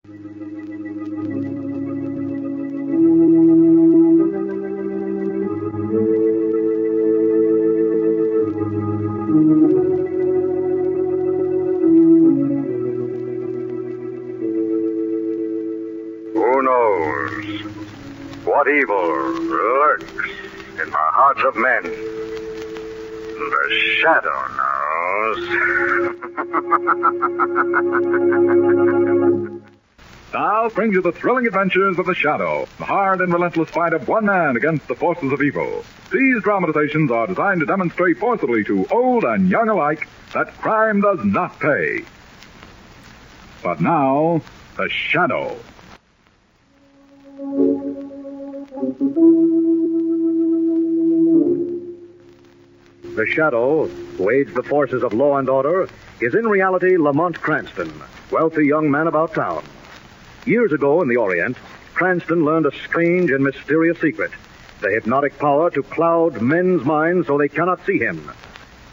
Who knows what evil lurks in the hearts of men? The Shadow knows. Now brings you the thrilling adventures of the Shadow, the hard and relentless fight of one man against the forces of evil. These dramatizations are designed to demonstrate forcibly to old and young alike that crime does not pay. But now, the Shadow. The Shadow, who aids the forces of law and order, is in reality Lamont Cranston, wealthy young man about town. Years ago in the Orient, Cranston learned a strange and mysterious secret, the hypnotic power to cloud men's minds so they cannot see him.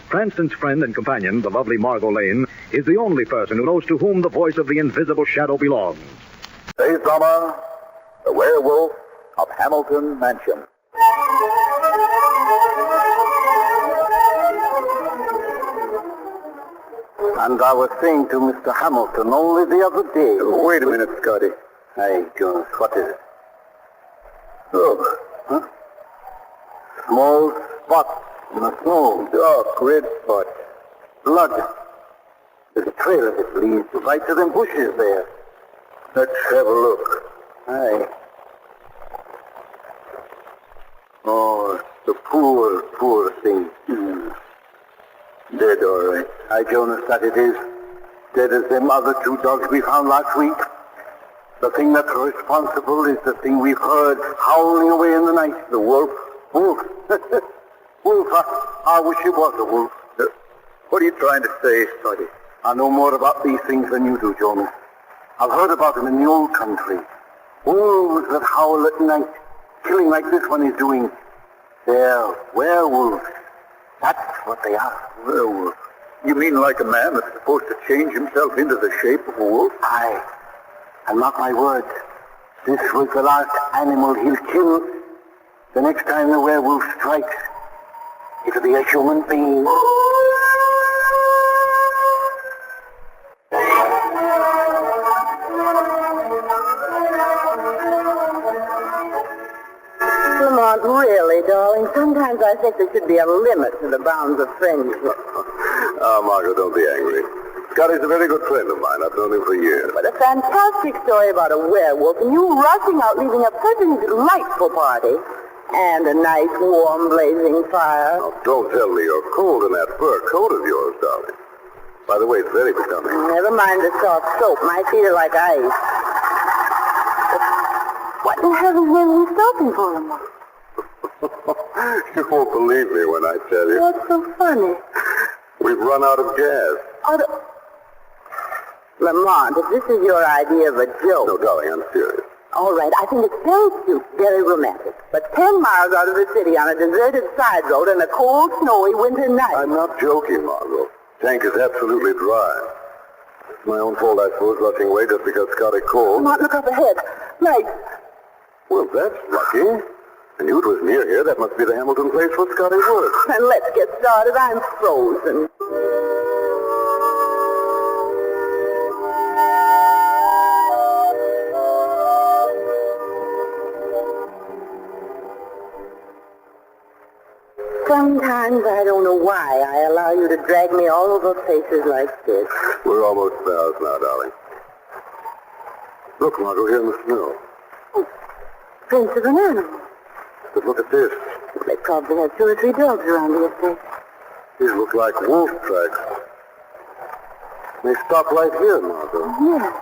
Cranston's friend and companion, the lovely Margot Lane, is the only person who knows to whom the voice of the invisible Shadow belongs. Today's drama, The Werewolf of Hamilton Mansion. And I was saying to Mr. Hamilton only the other day... Wait a minute, Scotty. Hey, Jonas, what is it? Look. Huh? Small spot in the snow. Dark red spot. Blood. There's a trail of it leads right to them bushes there. Let's have a look. Aye. Oh, the poor, poor thing. Dead, all right. Aye, Jonas, that it is. Dead as them other two dogs we found last week. The thing that's responsible is the thing we've heard howling away in the night. The wolf. Wolf. Wolf. I wish it was a wolf. What are you trying to say, Scotty? I know more about these things than you do, Jonas. I've heard about them in the old country. Wolves that howl at night, killing like this one is doing. They're werewolves. That's what they are. Werewolf. You mean like a man that's supposed to change himself into the shape of a wolf? Aye. And mark my words, this was the last animal he'll kill. The next time the werewolf strikes, it'll be a human being. Lamont, really, darling, sometimes I think there should be a limit to the bounds of friendship. Margaret, don't be angry. Scotty's a very good friend of mine. I've known him for years. But a fantastic story about a werewolf, and you rushing out, leaving a perfectly delightful party, and a nice, warm, blazing fire. Now, don't tell me you're cold in that fur coat of yours, darling. By the way, it's very becoming. Never mind the soft soap. My feet are like ice. What in heaven's name are you stopping for, Lamont? You won't believe me when I tell you. What's so funny? We've run out of gas. Lamont, if this is your idea of a joke... No, darling, I'm serious. All right, I think it's very cute, very romantic. But 10 miles out of the city on a deserted side road on a cold, snowy winter night... I'm not joking, Margot. Tank is absolutely dry. It's my own fault, I suppose, rushing away just because Scotty called. Lamont, look up ahead. Lights. Well, that's lucky. I knew it was near here. That must be the Hamilton place where Scotty works. And let's get started. I'm frozen. Sometimes I don't know why I allow you to drag me all over places like this. We're almost to the house now, darling. Look, Margot, here in the snow. Prints of an animal. But look at this. They probably have 2 or 3 dogs around the estate. These look like wolf tracks. They stop right here, Margot. Yes.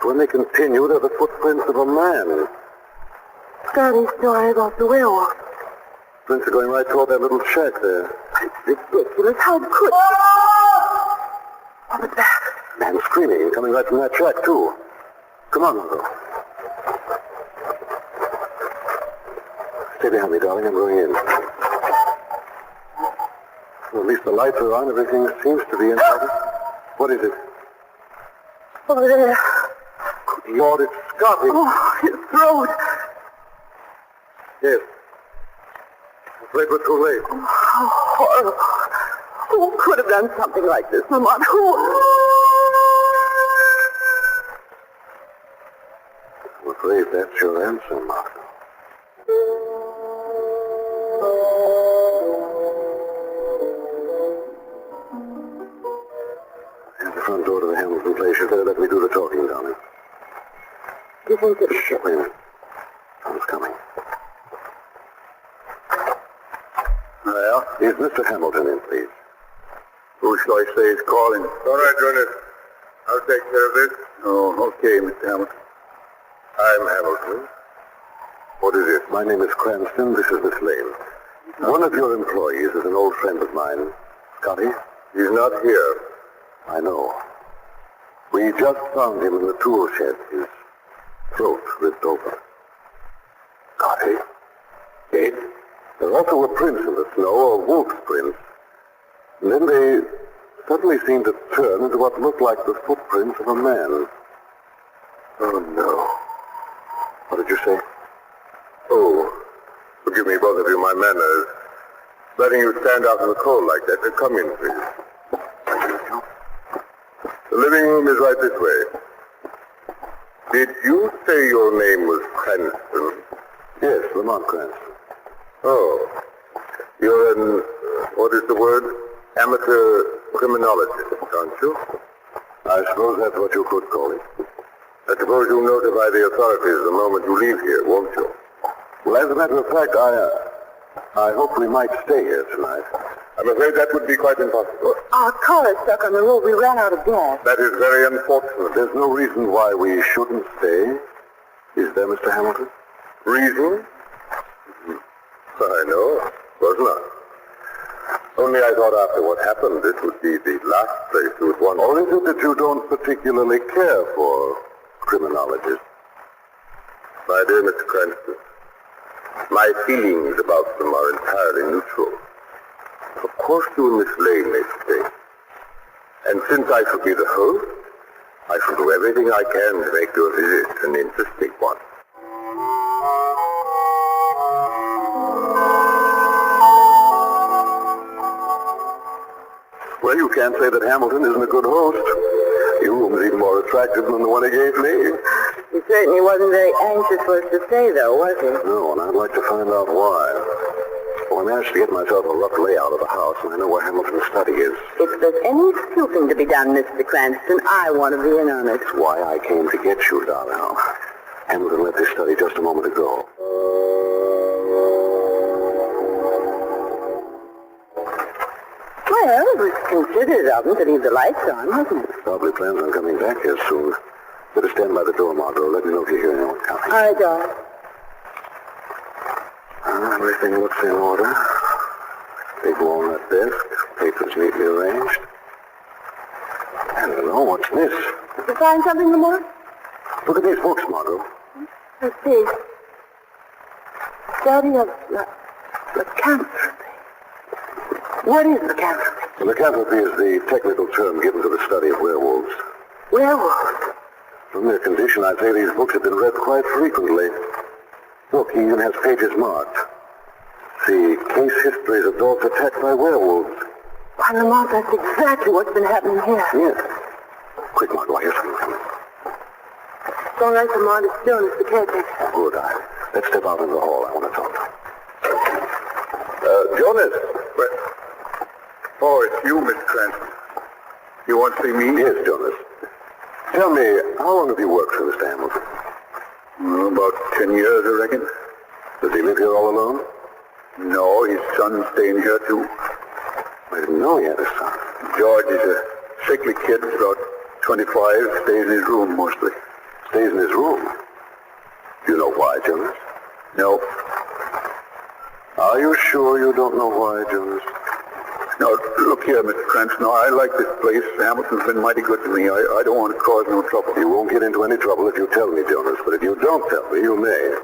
When they continue, they're the footprints of a man. Scotty's story about the werewolf. Prints are going right toward that little shack there. It's ridiculous. How could... What was that? Man screaming, coming right from that shack, too. Come on, Margot. Stay behind me, darling. I'm going in. Well, at least the lights are on. Everything seems to be in order. What is it? Over there. Lord, it's Scotty. Oh, his throat. Yes. I'm afraid we're too late. How horrible. Who could have done something like this, Lamont? Who? I'm afraid that's your answer, Martha. Here's the front door to the Hamilton place. You'd better let me do the talking, darling. Do you think that... Shh, wait a minute. Someone's coming. Well? Is Mr. Hamilton in, please? Who shall I say is calling? All right, Jonas. I'll take care of this. Oh, okay, Mr. Hamilton. I'm Hamilton. What is it? My name is Cranston. This is Miss Lane. One of your employees is an old friend of mine. Scotty? He's not here. I know. We just found him in the tool shed. His throat ripped open. Scotty? Dead? There also were prints in the snow, a wolf's prints. And then they suddenly seemed to turn into what looked like the footprints of a man. Oh, no. What did you say? Oh, forgive me, both of you, my manners. Letting you stand out in the cold like that. Come in, please. The living room is right this way. Did you say your name was Cranston? Yes, Lamont Cranston. Oh. You're an, what is the word? Amateur criminologist, aren't you? I suppose that's what you could call it. I suppose you'll notify the authorities the moment you leave here, won't you? Well, as a matter of fact, I hope we might stay here tonight. I'm afraid that would be quite impossible. Our car is stuck on the road. We ran out of gas. That is very unfortunate. There's no reason why we shouldn't stay. Is there, Mr. Hamilton? Reason? I know. Was not. Only I thought after what happened, this would be the last place you would want. Or is it that you don't particularly care for criminologists? My dear Mr. Cranston, my feelings about them are entirely neutral. Of course you and Miss Lane may stay. And since I shall be the host, I shall do everything I can to make your visit an interesting one. Well, you can't say that Hamilton isn't a good host. Your room is even more attractive than the one he gave me. He certainly wasn't very anxious for us to stay, though, was he? No, and I'd like to find out why. Well, I managed to get myself a rough layout of the house, and I know where Hamilton's study is. If there's any snooping to be done, Mr. Cranston, I want to be in on it. That's why I came to get you, darling. Hamilton left his study just a moment ago. Well, it was considerate of him to leave the lights on, wasn't it? Probably plans on coming back here soon. Better stand by the door, Margot. Let me know if you hear anyone coming. All right, darling. Everything looks in order. Big walnut desk, papers neatly arranged. I don't know, what's this? Did you find something, Lamont? Look at these books, Margot. Let's see. Study of lycanthropy. What is lycanthropy? Lycanthropy is the technical term given to the study of werewolves. Werewolves? From their condition, I'd say these books have been read quite frequently. Look, he even has pages marked. See, case histories of dogs attacked by werewolves. Why, Lamont, that's exactly what's been happening here. Yes. Quick, Margot, I hear someone coming. It's all right, Lamont. It's Jonas, the caretaker. Good. Let's step out into the hall. I want to talk to him. Jonas. Oh, it's you, Miss Cranston. You want to see me? Yes, Jonas. Tell me, how long have you worked for Mr. Hamilton? About 10 years, I reckon. Does he live here all alone? No, his son's staying here, too. I didn't know he had a son. George is a sickly kid, about 25, stays in his room mostly. Stays in his room? Do you know why, Jonas? No. Are you sure you don't know why, Jonas? Now, look here, Mr. Cranston. I like this place. Hamilton's been mighty good to me. I don't want to cause no trouble. You won't get into any trouble if you tell me, Jonas, but if you don't tell me, you may.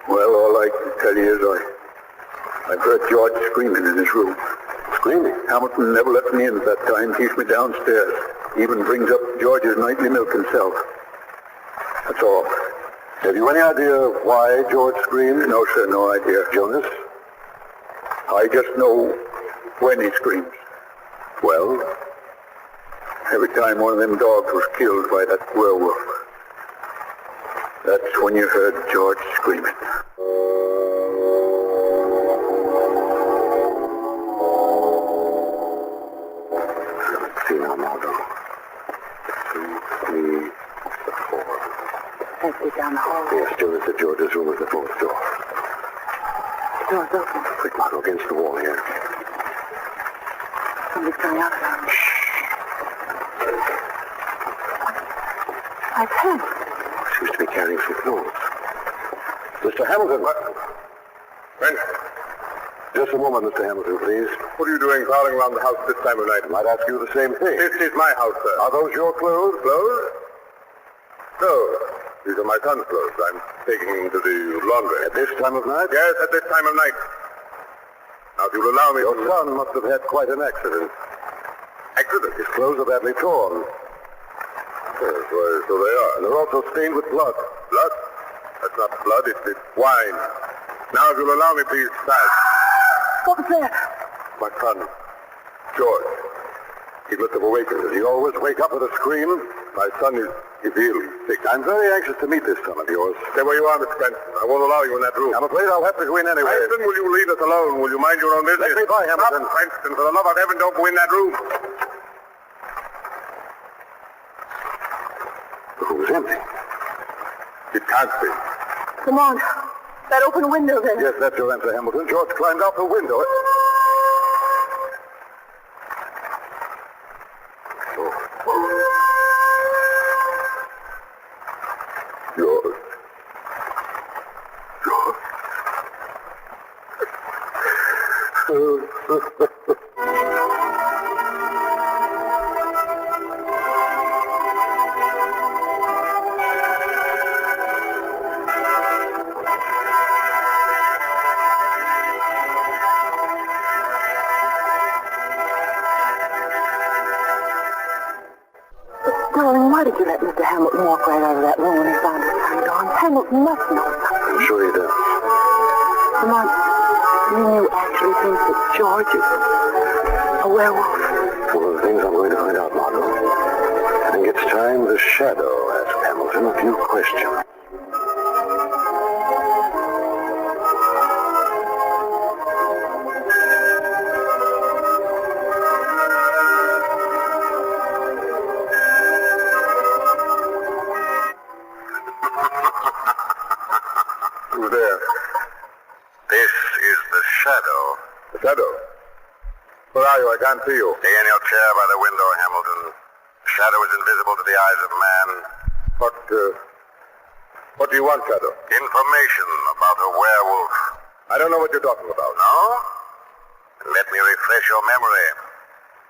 Well, all I can tell you is I've heard George screaming in his room. Screaming? Hamilton never lets me in at that time, keeps me downstairs. Even brings up George's nightly milk himself. That's all. Have you any idea why George screamed? No, sir, no idea. Jonas? I just know when he screams. Well? Every time one of them dogs was killed by that werewolf. That's when you heard George screaming. Let's see now, Margot. 2, 3, 4. Let's get down the hall. Yes, Jonas said George's room is the fourth door. The door's open. Quick, Margot, against the wall here. Somebody's coming out of there. My pen. Seems to be carrying some clothes. Mr. Hamilton. What? Friend, Just a moment, Mr. Hamilton, please. what are you doing prowling around the house this time of night? I might ask you the same thing. This is my house, sir. Are those your clothes? Clothes? No. These are my son's clothes. I'm taking them to the laundry. At this time of night? Yes, at this time of night. Now, if you'll allow me... Your son must have had quite an accident. Accident? His clothes are badly torn. Yes, well, so they are. And they're also stained with blood. Blood? That's not blood, it's wine. Now, if you'll allow me, please, fast. What was that? My son, George. He must have awakened. Does he always wake up with a scream? My son is ill. He's sick. I'm very anxious to meet this son of yours. Stay where you are, Mr. Cranston. I won't allow you in that room. I'm afraid I'll have to go in anyway. Cranston, will you leave us alone? Will you mind your own business? Let me by, Hamilton. Stop, Cranston. For the love of heaven, don't go in that room. The room is empty. It can't be. Come on. That open window there. Yes, that's your answer, Hamilton. George climbed out the window. George. Darling, why did you let Mr. Hamilton walk right out of that room when he found his son gone? Hamilton must know something. I'm sure he does. Lamont, you actually think that George is a werewolf? One of the things I'm going to find out, Margot. I think it's time the Shadow asked Hamilton a few questions. Who's there? This is the Shadow. The shadow. Where are you? I can't see you. Stay in your chair by the window, Hamilton. The Shadow is invisible to the eyes of man. What do you want, Shadow? Information about a werewolf. I don't know what you're talking about. No? Let me refresh your memory.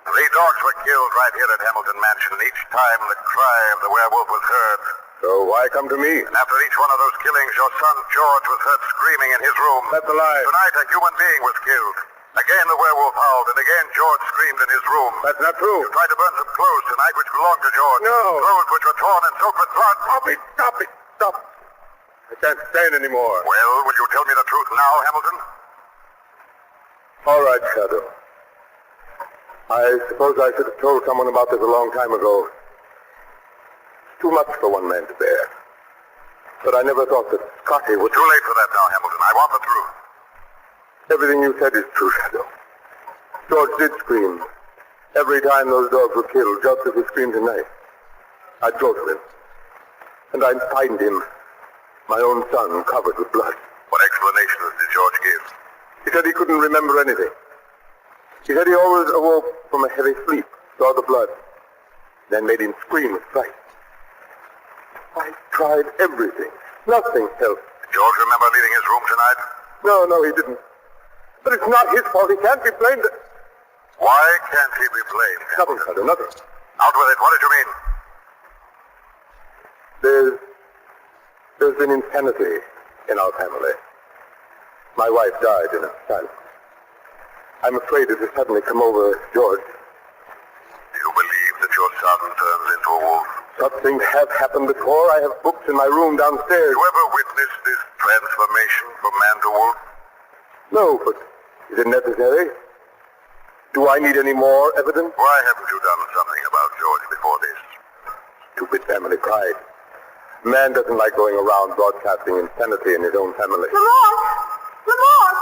3 dogs were killed right here at Hamilton Mansion. Each time the cry of the werewolf was heard. So why come to me? And after each one of those killings, your son George was heard screaming in his room. That's a lie. Tonight, a human being was killed. Again, the werewolf howled, and again, George screamed in his room. That's not true. You tried to burn some clothes tonight which belonged to George. No. Clothes which were torn and soaked with blood. Stop it! Stop it! Stop! I can't stand anymore. Well, will you tell me the truth now, Hamilton? All right, Shadow. I suppose I should have told someone about this a long time ago. It's too much for one man to bear. But I never thought that Scotty would... Too late for that now, Hamilton. I want the truth. Everything you said is true, Shadow. George did scream. Every time those dogs were killed, just as he screamed tonight. I drove to him. And I find him, my own son, covered with blood. What explanations did George give? He said he couldn't remember anything. He said he always awoke from a heavy sleep, saw the blood, then made him scream with fright. I tried everything. Nothing helped. Did George remember leaving his room tonight? No, he didn't. But it's not his fault. He can't be blamed. Why can't he be blamed? Nothing, Shadow, nothing. Out with it. What did you mean? There's been insanity in our family. My wife died in a silence. I'm afraid it has suddenly come over George. Do you believe that your son turns into a wolf? Such things have happened before. I have books in my room downstairs. You ever witnessed this transformation from man to wolf? No, but is it necessary? Do I need any more evidence? Why haven't you done something about George before this? Stupid family pride. Man doesn't like going around broadcasting insanity in his own family. Lamont! Lamont!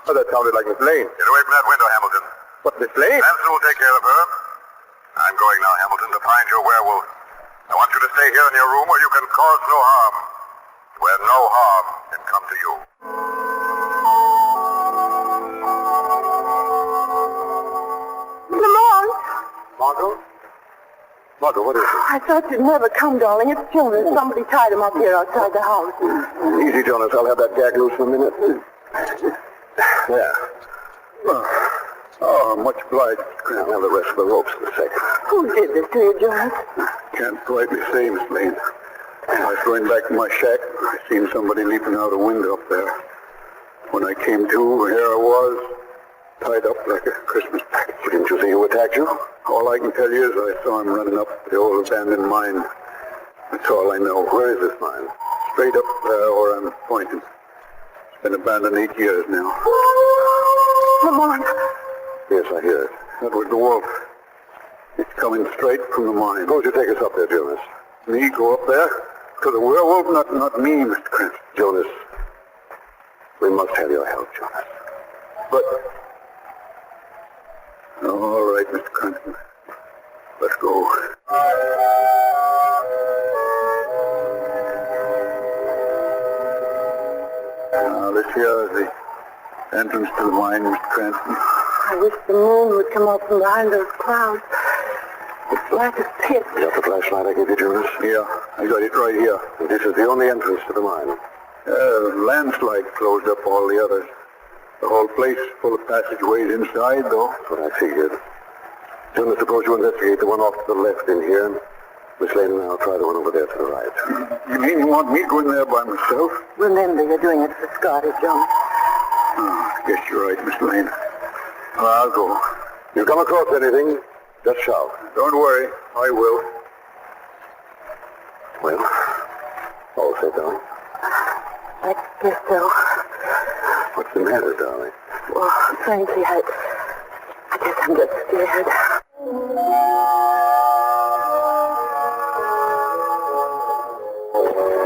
Oh, that sounded like Miss Lane. Get away from that window, Hamilton. What, Miss Lane? Hanson will take care of her. I'm going now, Hamilton, to find your werewolf. I want you to stay here in your room where you can cause no harm. Where no harm can come to you. Lamont! Margot? Margot, what is it? I thought you'd never come, darling. It's Jonas. Somebody tied him up here outside the house. Easy, Jonas. I'll have that gag loose in a minute. There. Oh, much obliged. I'll have the rest of the ropes in a second. Who did this to you, Jonas? Can't rightly say, Miss Lane. I was going back to my shack. I seen somebody leaping out a window up there. When I came to, here I was, tied up like a Christmas package. Didn't you see who attacked you? All I can tell you is I saw him running up the old abandoned mine. That's all I know. Where is this mine? Straight up there where I'm pointing. It's been abandoned 8 years now. Lamont! Yes, I hear it. That was the wolf. It's coming straight from the mine. Suppose you take us up there, Jonas. Me go up there? To the werewolf? Not me, Mr. Cranston. Jonas, we must have your help, Jonas. But... All right, Mr. Cranston. Let's go. Now, this here is the entrance to the mine, Mr. Cranston. I wish the moon would come up from behind those clouds. It's black as pitch. You got the flashlight I gave you, Jonas? Yeah, I got it right here. And this is the only entrance to the mine. Landslide closed up all the others. The whole place full of passageways inside, though. That's what I figured. Jonas, suppose you investigate the one off to the left in here. Miss Lane and I'll try the one over there to the right. You mean you want me to go in there by myself? Remember, you're doing it for Scotty, Jonas. I guess you're right, Miss Lane. Well, I'll go. You come across anything, just shout. Don't worry, I will. Well, all set, darling. I guess so. What's the matter, darling? Well, frankly, I guess I'm just scared.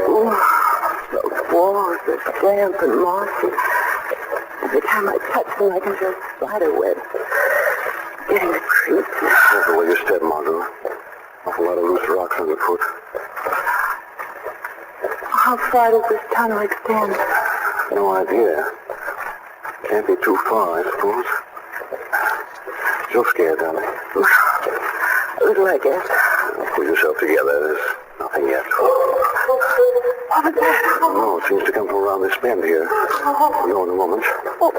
Ooh, those walls are damp and mossy. Every time I touch them, I can feel spider webs. Getting the creeps. That's the way you step, Margot. Awful lot of loose rocks underfoot. How far does this tunnel extend? No idea. Can't be too far, I suppose. Still scared, darling? A little, I guess. Pull yourself together. There's nothing yet. What was that? Oh, it seems to come from around this bend here. We'll know in a moment. Oh,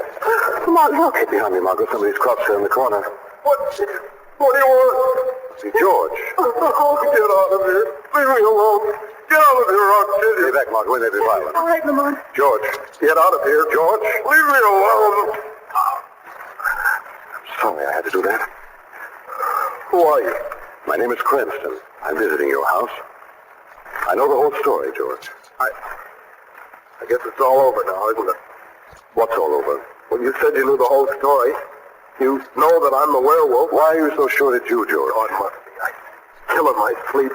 come on, look. Hey, behind me, Margot. Somebody's crouched there in the corner. What do you want? See, George. Get out of here. Leave me alone. Get out of here, I'll kill Stay you. back, Margot. We may be violent. All right, Lamont. George, get out of here, George. Leave me alone. Sorry I had to do that. Who are you? My name is Cranston. I'm visiting your house. I know the whole story, George. I guess it's all over now, isn't it? What's all over? When you said you knew the whole story, you know that I'm the werewolf. Why are you so sure it's you, George? Oh, it must be. I kill in my sleep.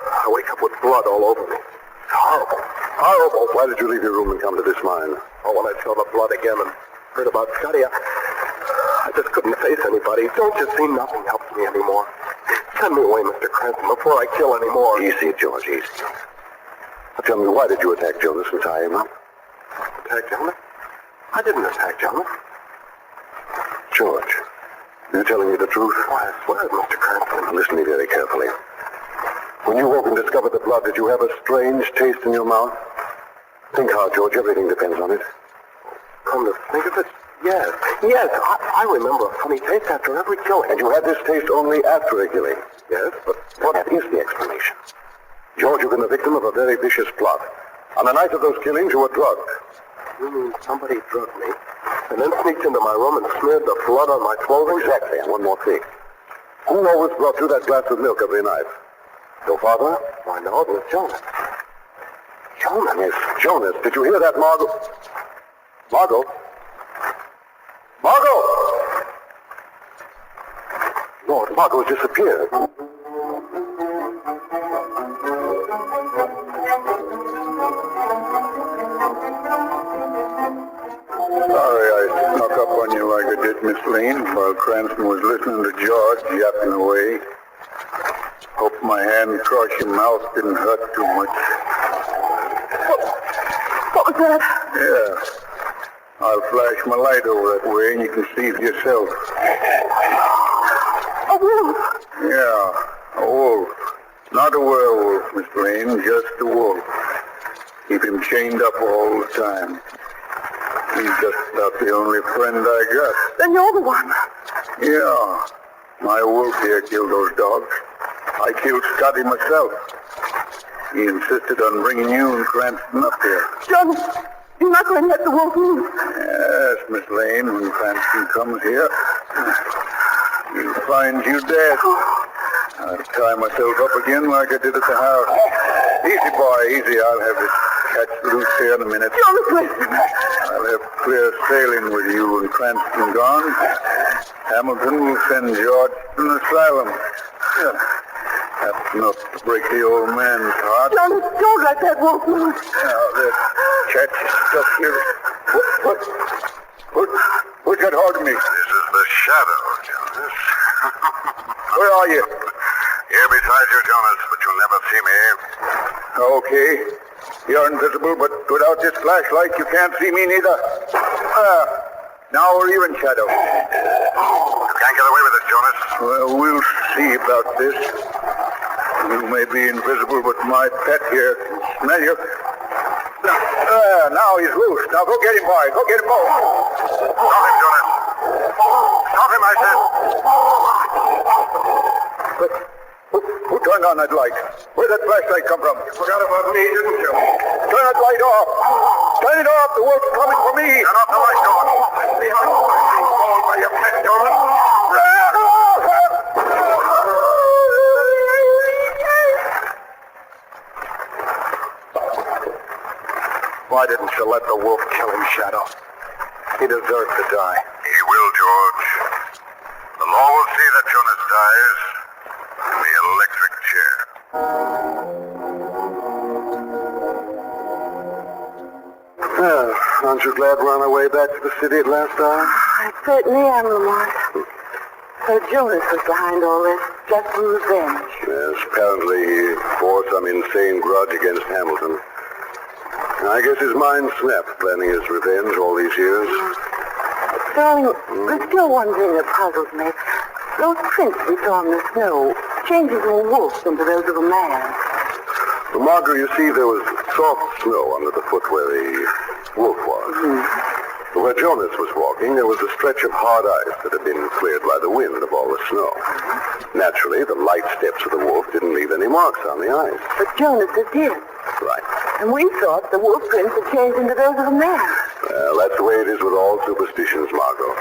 I wake up with blood all over me. It's horrible. Horrible. Why did you leave your room and come to this mine? Oh, when I saw the blood again and heard about Scotty, I just couldn't face anybody. Don't you see? Nothing helps me anymore. Send me away, Mr. Cranston, before I kill any more. Easy, George, easy. Now tell me, why did you attack Jonas and tie him up? Attack Jonas? I didn't attack Jonas. George, you're telling me the truth? Why, I swear, Mr. Cranston. Now listen to me very carefully. When you woke and discovered the blood, did you have a strange taste in your mouth? Think hard, George. Everything depends on it. Come to think of it, yes. Yes, I remember a funny taste after every killing. And you had this taste only after a killing? Yes, but What is the explanation? George, you've been the victim of a very vicious plot. On the night of those killings, you were drugged. you mean somebody drugged me and then sneaked into my room and smeared the blood on my clothing? Exactly, and one more thing. Who always brought you that glass of milk every night? Your father? Why, no, it was Jonas. Jonas? Yes, Jonas. Did you hear that, Margot? Margot? Margot! Lord, Margot has disappeared. Sorry I snuck up on you like I did, Miss Lane, while Cranston was listening to George yapping away. Hope my hand across your mouth didn't hurt too much. What was that? Yeah. I'll flash my light over that way and you can see for yourself. A wolf. Yeah, a wolf. Not a werewolf, Miss Lane, just a wolf. Keep him chained up all the time. He's just about the only friend I got. Then you're the one. Yeah, my wolf here killed those dogs. I killed Scotty myself. He insisted on bringing you and Cranston up here. John, you're not going to let the wolf move. Yes, Miss Lane, when Cranston comes here, he'll find you dead. I'll tie myself up again like I did at the house. Easy, boy, easy. I'll have this catch loose here in a minute. John, listen. I'll have clear sailing with you and Cranston gone. Hamilton will send George to an asylum. Yeah. That's enough to break the old man's heart. John, don't let that wolf move. Now, that catch stuff here. What got hold of me? This is the Shadow, Jonas. Where are you? Here beside you, Jonas, but you'll never see me. Okay. You're invisible, but without this flashlight, you can't see me neither. Now we're even, Shadow. You can't get away with this, Jonas. Well, we'll see about this. You may be invisible, but my pet here can smell you. Now he's loose. Now go get him, boy. Go get him, boy. Stop him, Jonas. Stop him, I said. But who turned on that light? Where'd that flashlight come from? You forgot about me, didn't you? Turn that light off. Turn it off. The wolf's coming for me. Turn off the light, Jonas. Behind you. Fall by your pet, Jonas. Why didn't you let the wolf kill him, Shadow? He deserved to die. He will, George. The law will see that Jonas dies in the electric chair. Aren't you glad we're on our way back to the city at last hour? I certainly am, Lamont. So Jonas was behind all this, just for revenge. Yes, apparently he bore some insane grudge against Hamilton. I guess his mind snapped planning his revenge all these years. Darling, there's still one thing that puzzles me. Those prints we saw in the snow, changes from a wolf into those of a man. Well, Margaret, you see, there was soft snow under the foot where the wolf was. Where Jonas was walking, there was a stretch of hard ice that had been cleared by the wind of all the snow. Naturally, the light steps of the wolf didn't leave any marks on the ice. But Jonas did. Right. And we thought the wolf prints had changed into those of a man. Well, that's the way it is with all superstitions, Margot.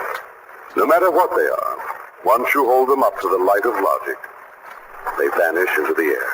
No matter what they are, once you hold them up to the light of logic, they vanish into the air.